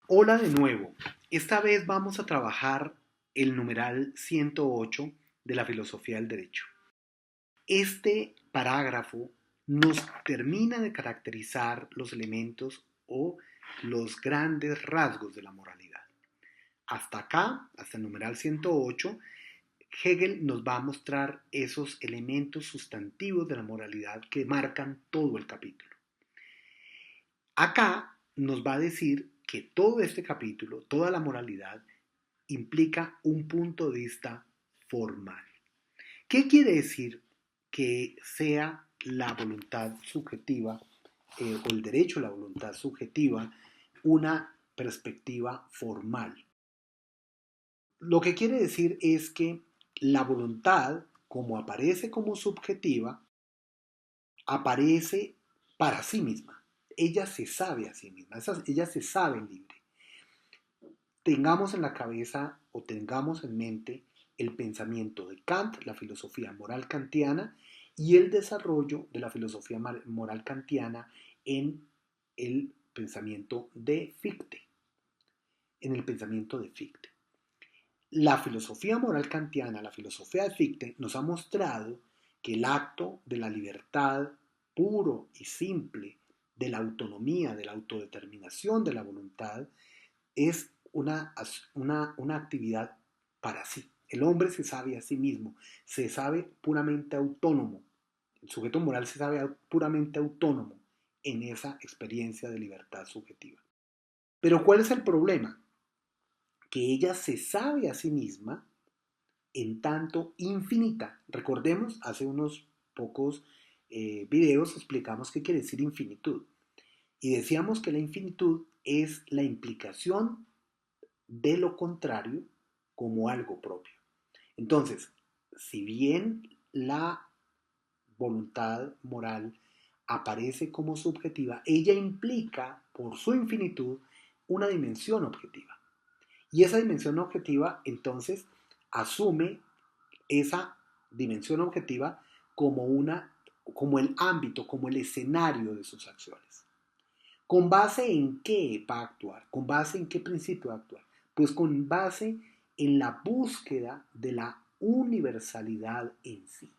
Hola de nuevo. Esta vez vamos a trabajar el numeral 108 de la filosofía del derecho. Este parágrafo nos termina de caracterizar los elementos o los grandes rasgos de la moralidad. Hasta acá, hasta el numeral 108, Hegel nos va a mostrar esos elementos sustantivos de la moralidad que marcan todo el capítulo. Acá nos va a decir que todo este capítulo, toda la moralidad, implica un punto de vista formal. ¿Qué quiere decir que sea la voluntad subjetiva o el derecho a la voluntad subjetiva una perspectiva formal? Lo que quiere decir es que la voluntad, como aparece como subjetiva, aparece para sí misma. Ella se sabe a sí misma, ella se sabe libre. Tengamos en la cabeza o tengamos en mente el pensamiento de Kant, la filosofía moral kantiana, y el desarrollo de la filosofía moral kantiana en el pensamiento de Fichte. En el pensamiento de Fichte. La filosofía moral kantiana, la filosofía de Fichte, nos ha mostrado que el acto de la libertad puro y simple, de la autonomía, de la autodeterminación de la voluntad, es una actividad para sí. El hombre se sabe a sí mismo, se sabe puramente autónomo. El sujeto moral se sabe puramente autónomo en esa experiencia de libertad subjetiva. Pero ¿cuál es el problema? Que ella se sabe a sí misma en tanto infinita. Recordemos, hace unos pocos videos explicamos qué quiere decir infinitud. Y decíamos que la infinitud es la implicación de lo contrario como algo propio. Entonces, si bien la voluntad moral aparece como subjetiva, ella implica, por su infinitud, una dimensión objetiva. Y esa dimensión objetiva, entonces, asume esa dimensión objetiva como el ámbito, como el escenario de sus acciones. ¿Con base en qué va a actuar? ¿Con base en qué principio va a actuar? Pues con base en la búsqueda de la universalidad en sí.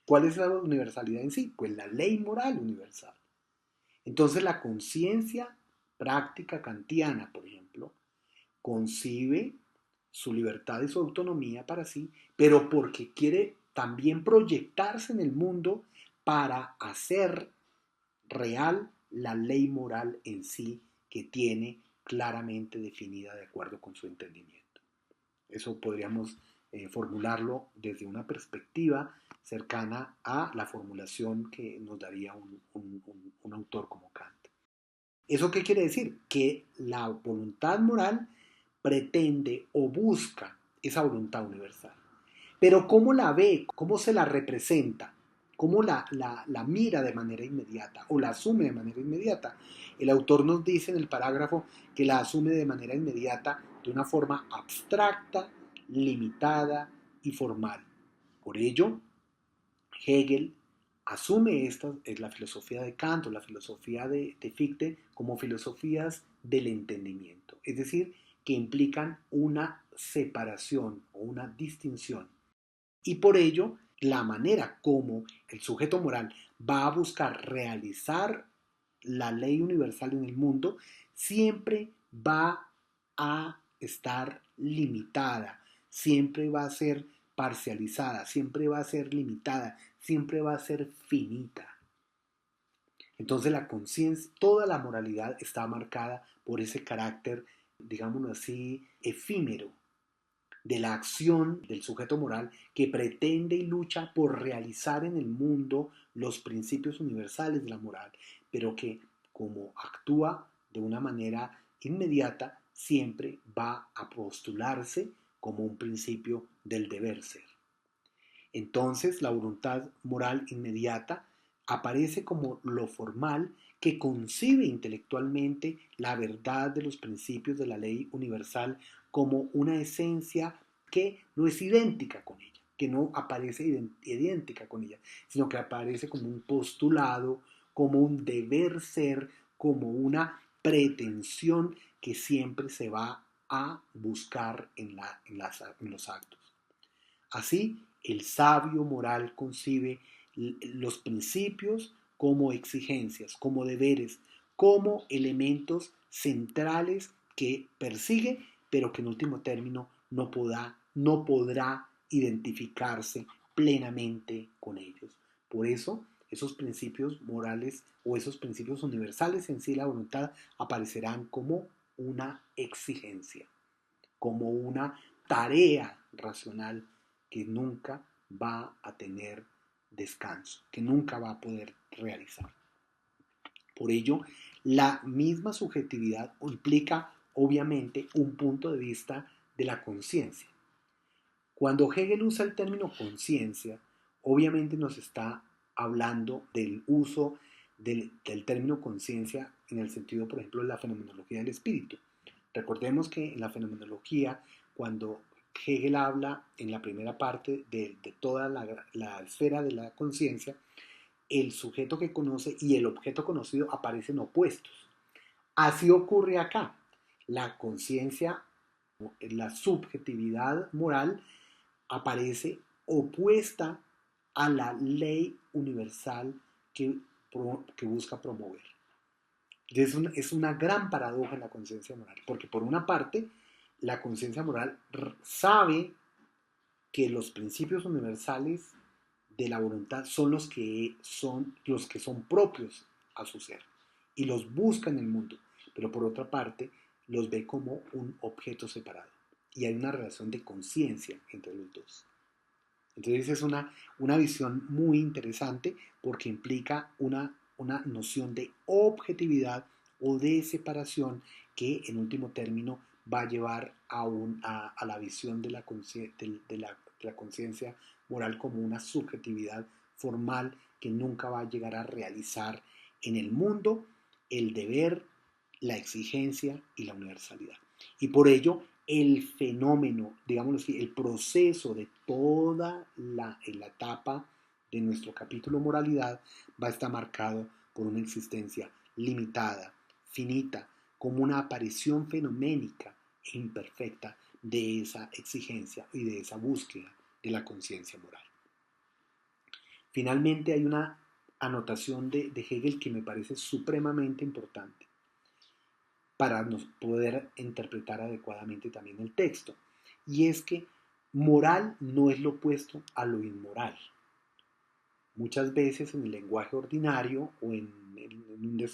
¿Cuál es la universalidad en sí? Pues la ley moral universal. Entonces la conciencia práctica kantiana, por ejemplo, concibe su libertad y su autonomía para sí, pero porque quiere también proyectarse en el mundo para hacer real la ley moral en sí que tiene claramente definida de acuerdo con su entendimiento. Eso podríamos formularlo desde una perspectiva cercana a la formulación que nos daría un autor como Kant. ¿Eso qué quiere decir? Que la voluntad moral pretende o busca esa voluntad universal. Pero ¿cómo la ve? ¿Cómo se la representa? ¿Cómo la mira de manera inmediata o la asume de manera inmediata? El autor nos dice en el parágrafo que la asume de manera inmediata de una forma abstracta, limitada y formal. Por ello, Hegel asume esta, es la filosofía de Kant o la filosofía de Fichte como filosofías del entendimiento, es decir, que implican una separación o una distinción. Y por ello, la manera como el sujeto moral va a buscar realizar la ley universal en el mundo siempre va a estar limitada, siempre va a ser parcializada, siempre va a ser limitada, siempre va a ser finita. Entonces la conciencia, toda la moralidad está marcada por ese carácter, digámoslo así, efímero de la acción del sujeto moral que pretende y lucha por realizar en el mundo los principios universales de la moral, pero que como actúa de una manera inmediata, siempre va a postularse como un principio del deber ser. Entonces, la voluntad moral inmediata aparece como lo formal que concibe intelectualmente la verdad de los principios de la ley universal como una esencia que no es idéntica con ella, que no aparece idéntica con ella, sino que aparece como un postulado, como un deber ser, como una pretensión que siempre se va a buscar en los actos. Así, el sabio moral concibe los principios como exigencias, como deberes, como elementos centrales que persigue, pero que en último término no podrá identificarse plenamente con ellos. Por eso, esos principios morales o esos principios universales en sí, la voluntad, aparecerán como una exigencia, como una tarea racional que nunca va a tener descanso, que nunca va a poder realizar. Por ello, la misma subjetividad implica obviamente un punto de vista de la conciencia. Cuando Hegel usa el término conciencia, obviamente nos está hablando del uso del término conciencia en el sentido, por ejemplo, de la fenomenología del espíritu. Recordemos que en la fenomenología, cuando Hegel habla en la primera parte de toda la esfera de la conciencia, el sujeto que conoce y el objeto conocido aparecen opuestos. Así ocurre acá. La conciencia, la subjetividad moral, aparece opuesta a la ley universal que busca promover. Es una gran paradoja en la conciencia moral, porque por una parte, la conciencia moral sabe que los principios universales de la voluntad son los que son propios a su ser y los busca en el mundo, pero por otra parte los ve como un objeto separado y hay una relación de conciencia entre los dos. Entonces es una visión muy interesante porque implica una noción de objetividad o de separación que en último término va a llevar a la visión de la conciencia moral como una subjetividad formal que nunca va a llegar a realizar en el mundo el deber, la exigencia y la universalidad. Y por ello el fenómeno, digámoslo así, el proceso de toda la etapa de nuestro capítulo moralidad va a estar marcado por una existencia limitada, finita, como una aparición fenoménica e imperfecta de esa exigencia y de esa búsqueda de la conciencia moral. Finalmente hay una anotación de Hegel que me parece supremamente importante para poder interpretar adecuadamente también el texto. Y es que moral no es lo opuesto a lo inmoral. Muchas veces en el lenguaje ordinario o en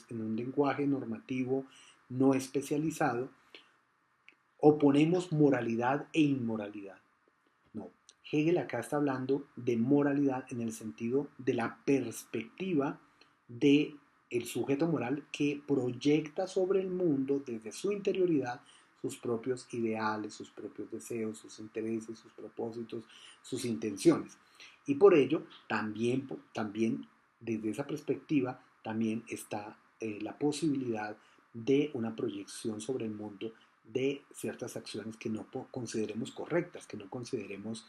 un lenguaje normativo no especializado, oponemos moralidad e inmoralidad. No, Hegel acá está hablando de moralidad en el sentido de la perspectiva de el sujeto moral que proyecta sobre el mundo desde su interioridad sus propios ideales, sus propios deseos, sus intereses, sus propósitos, sus intenciones. Y por ello, también desde esa perspectiva, también está la posibilidad de una proyección sobre el mundo de ciertas acciones que no consideremos correctas, que no consideremos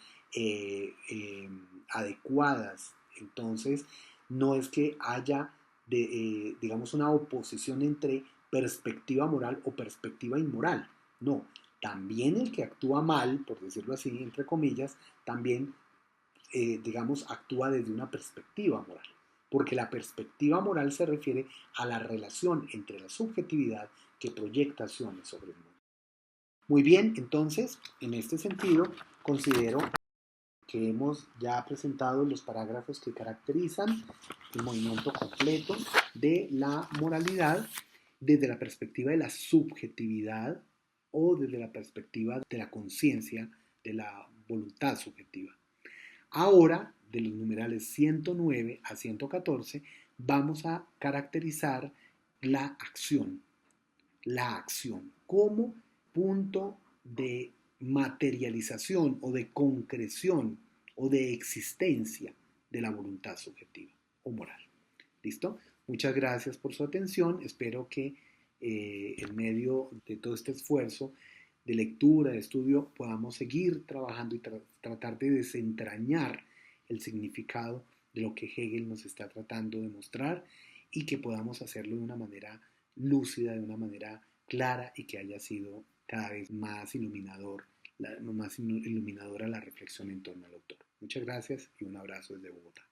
adecuadas. Entonces, no es que haya digamos, una oposición entre perspectiva moral o perspectiva inmoral. No, también el que actúa mal, por decirlo así, entre comillas, también, digamos, actúa desde una perspectiva moral. Porque la perspectiva moral se refiere a la relación entre la subjetividad que proyecta acciones sobre el mundo. Muy bien, entonces, en este sentido, considero que hemos ya presentado los parágrafos que caracterizan el movimiento completo de la moralidad desde la perspectiva de la subjetividad o desde la perspectiva de la conciencia, de la voluntad subjetiva. Ahora, de los numerales 109 a 114, vamos a caracterizar la acción como punto de materialización o de concreción o de existencia de la voluntad subjetiva o moral. ¿Listo? Muchas gracias por su atención. Espero que en medio de todo este esfuerzo de lectura, de estudio, podamos seguir trabajando y tratar de desentrañar el significado de lo que Hegel nos está tratando de mostrar y que podamos hacerlo de una manera lúcida, de una manera clara y que haya sido cada vez más iluminadora la reflexión en torno al autor. Muchas gracias y un abrazo desde Bogotá.